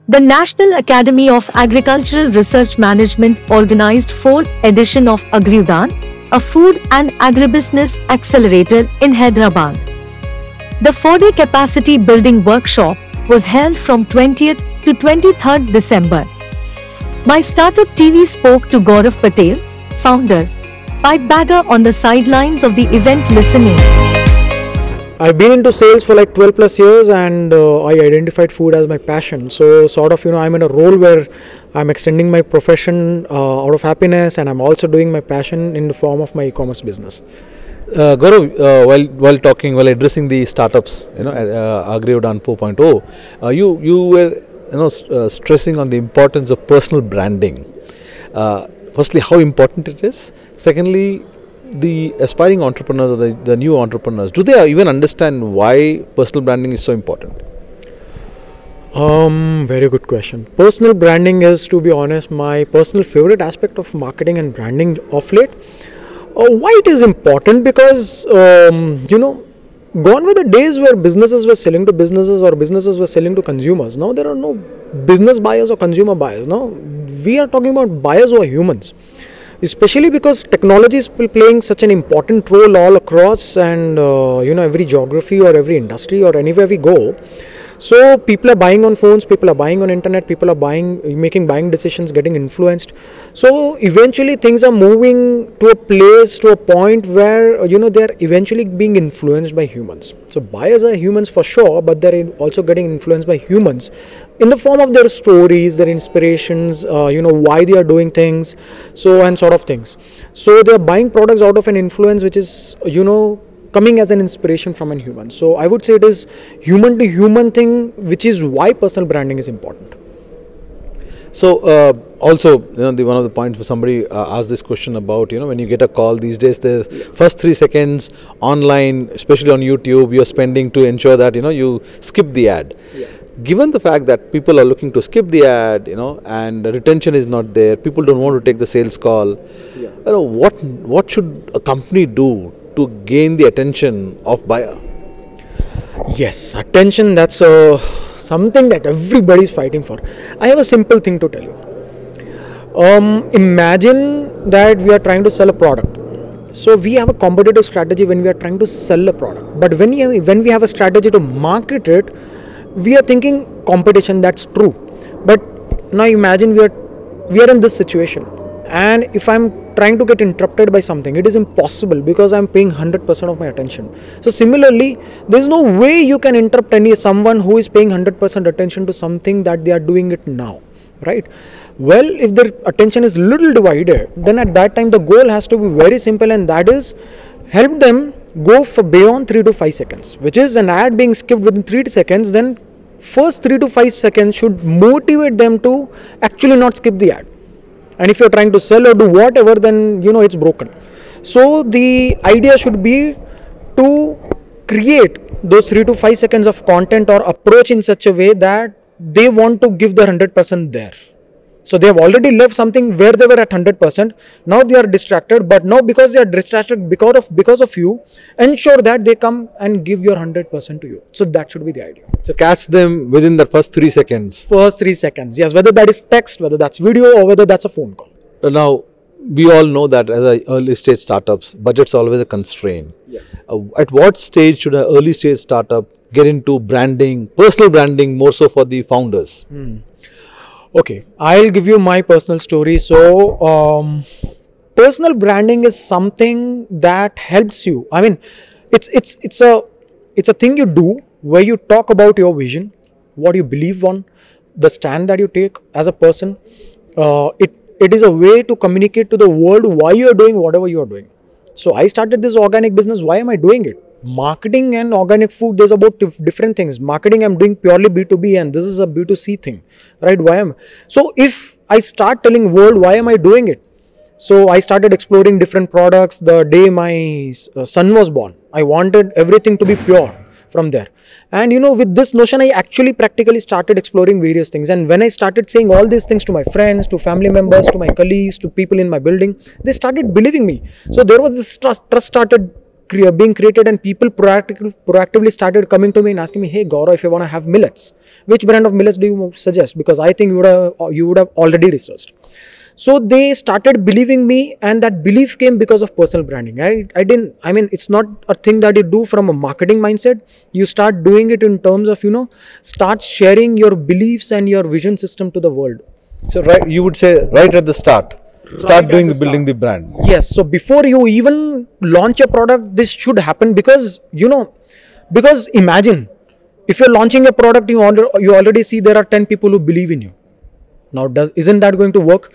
The National Academy of Agricultural Research Management organized 4th edition of AgriUdan, a food and agribusiness accelerator in Hyderabad. The 4-day capacity building workshop was held from 20th to 23rd December. My Startup TV spoke to Gaurav Patel, founder, pipe bagger on the sidelines of the event listening. I've been into sales for like 12 plus years, and I identified food as my passion. So sort of, I'm in a role where I'm extending my profession out of happiness, and I'm also doing my passion in the form of my e-commerce business. Gaurav, while addressing the startups, AgriUdan 4.0, you were stressing on the importance of personal branding. Firstly, how important it is. Secondly, the aspiring entrepreneurs or the new entrepreneurs, do they even understand why personal branding is so important? Very good question. Personal branding is, to be honest, my personal favorite aspect of marketing and branding of late. Why it is important? Because gone were the days where businesses were selling to businesses or businesses were selling to consumers. Now there are no business buyers or consumer buyers. Now we are talking about buyers who are humans. Especially because technology is playing such an important role all across, and every geography or every industry or anywhere we go. So people are buying on phones, people are buying on internet, people are making buying decisions, getting influenced. So eventually things are moving to a place, to a point where they are eventually being influenced by humans. So buyers are humans for sure, but they're also getting influenced by humans in the form of their stories, their inspirations, why they are doing things, and sort of things. So they're buying products out of an influence which is coming as an inspiration from a human. So I would say it is human to human thing, which is why personal branding is important. So also, one of the points where somebody asked this question about, when you get a call these days, the first 3 seconds online, especially on YouTube, you're spending to ensure that you skip the ad. Yeah. Given the fact that people are looking to skip the ad, and retention is not there, people don't want to take the sales call. Yeah. What should a company do to gain the attention of buyer? Yes, attention, that's something that everybody is fighting for. I have a simple thing to tell you. Imagine that we are trying to sell a product. So we have a competitive strategy when we are trying to sell a product. But when we have a strategy to market it, we are thinking competition, that's true. But now imagine we are in this situation. And if I'm trying to get interrupted by something, it is impossible because I'm paying 100% of my attention. So similarly, there is no way you can interrupt someone who is paying 100% attention to something that they are doing it now, right? Well, if their attention is little divided, then at that time the goal has to be very simple, and that is help them go for beyond 3 to 5 seconds, which is an ad being skipped within 3 seconds. Then first 3 to 5 seconds should motivate them to actually not skip the ad. And if you're trying to sell or do whatever, then it's broken. So the idea should be to create those 3 to 5 seconds of content or approach in such a way that they want to give their 100% there. So they have already left something where they were at 100%. Now they are distracted, but now because they are distracted because of you, ensure that they come and give your 100% to you. So that should be the idea. So catch them within the first 3 seconds. First 3 seconds, yes. Whether that is text, whether that's video, or whether that's a phone call. Now, we all know that as early stage startups, budget's always a constraint. Yeah. At what stage should an early stage startup get into branding, personal branding, more so for the founders? Okay, I'll give you my personal story. So, personal branding is something that helps you. I mean, it's a thing you do where you talk about your vision, what you believe on, the stand that you take as a person. It is a way to communicate to the world why you are doing whatever you are doing. So I started this organic business. Why am I doing it? Marketing and organic food, there's about different things. Marketing, I'm doing purely B2B, and this is a B2C thing, right? So if I start telling world why am I doing it, so I started exploring different products. The day my son was born, I wanted everything to be pure from there. And with this notion, I actually practically started exploring various things. And when I started saying all these things to my friends, to family members, to my colleagues, to people in my building, they started believing me. So there was this trust started being created, and people proactively started coming to me and asking me, hey Gaurav, if you want to have millets, which brand of millets do you suggest? Because I think you would have already researched. So they started believing me, and that belief came because of personal branding. I mean, it's not a thing that you do from a marketing mindset. You start doing it in terms of, start sharing your beliefs and your vision system to the world. So you would say right at the start, building the brand. Yes. So before you even launch a product, this should happen, because, because imagine if you're launching a product, you already see there are 10 people who believe in you. Now, isn't that going to work?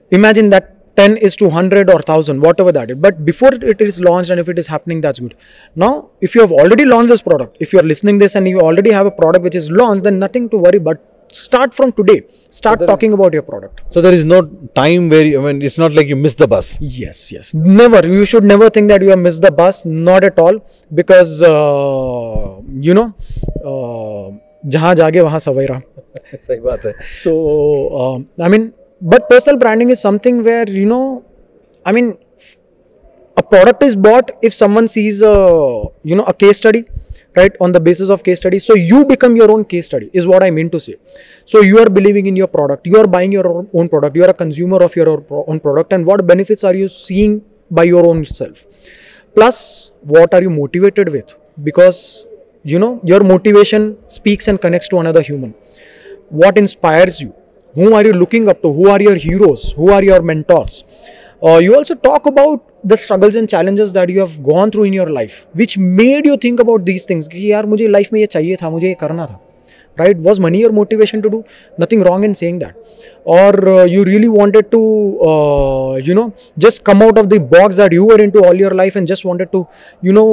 Imagine that 10 is to 100 or 1000, whatever that is. But before it is launched, and if it is happening, that's good. Now, if you have already launched this product, if you are listening this and you already have a product which is launched, then nothing to worry, but start from today. Start talking about your product. So there is no time where it's not like you miss the bus. Yes. Never. You should never think that you have missed the bus. Not at all. Because, जहाँ जागे वहाँ सवेरा. सही बात है. So, but personal branding is something where, a product is bought if someone sees a case study, right, on the basis of case study. So you become your own case study, is what I mean to say. So you are believing in your product, you are buying your own product, you are a consumer of your own product, and what benefits are you seeing by your own self? Plus, what are you motivated with? Because, your motivation speaks and connects to another human. What inspires you? Whom are you looking up to? Who are your heroes? Who are your mentors? You also talk about the struggles and challenges that you have gone through in your life, which made you think about these things. कि यार मुझे life में ये चाहिए था, मुझे ये करना था. Right? Was money your motivation to do? Nothing wrong in saying that. Or you really wanted to, just come out of the box that you were into all your life and just wanted to,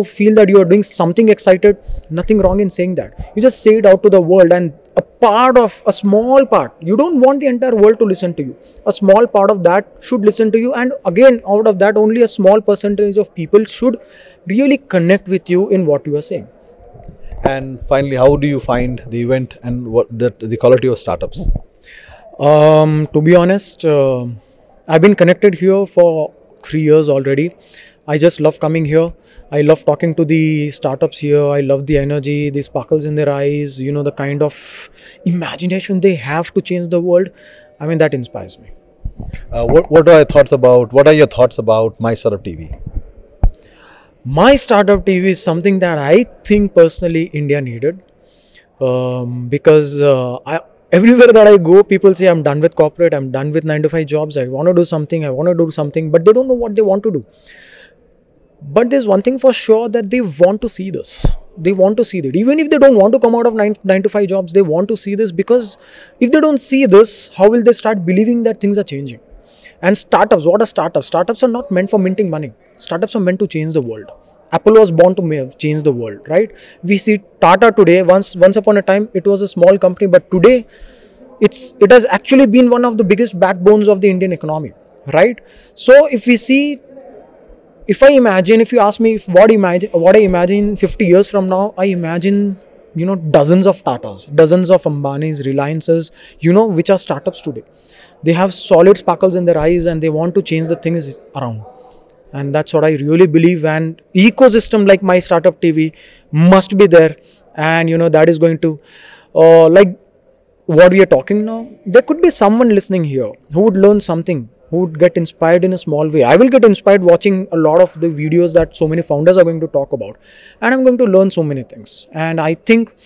feel that you are doing something excited. Nothing wrong in saying that. You just say it out to the world, and a small part, you don't want the entire world to listen to you. A small part of that should listen to you, and again, out of that, only a small percentage of people should really connect with you in what you are saying. And finally, how do you find the event and the quality of startups? To be honest, I've been connected here for 3 years already. I just love coming here. I love talking to the startups here. I love the energy, the sparkles in their eyes, the kind of imagination they have to change the world. That inspires me. What are your thoughts about My Startup TV? My Startup TV is something that I think personally India needed, because everywhere that I go, people say I'm done with corporate, I'm done with 9-to-5 jobs, I want to do something, but they don't know what they want to do. But there's one thing for sure, that they want to see this. They want to see that. Even if they don't want to come out of 9-to-5 jobs, they want to see this, because if they don't see this, how will they start believing that things are changing? And startups, what are startups? Startups are not meant for minting money. Startups are meant to change the world. Apple was born to change the world, right? We see Tata today. Once upon a time, it was a small company, but today, it has actually been one of the biggest backbones of the Indian economy, right? So if you ask me what I imagine 50 years from now, I imagine, dozens of Tatas, dozens of Ambanis, Reliances, which are startups today. They have solid sparkles in their eyes, and they want to change the things around. And that's what I really believe. And ecosystem like My Startup TV must be there. And, that is going to, like what we are talking now, there could be someone listening here who would learn something, who would get inspired in a small way. I will get inspired watching a lot of the videos that so many founders are going to talk about. And I'm going to learn so many things. And I think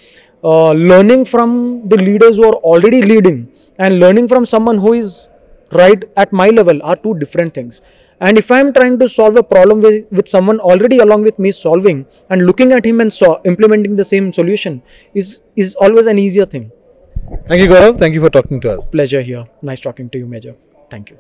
learning from the leaders who are already leading and learning from someone who is right at my level are two different things. And if I'm trying to solve a problem with someone already along with me solving, and looking at him and implementing the same solution is always an easier thing. Thank you, Gaurav. Thank you for talking to us. Pleasure here. Nice talking to you, Major. Thank you.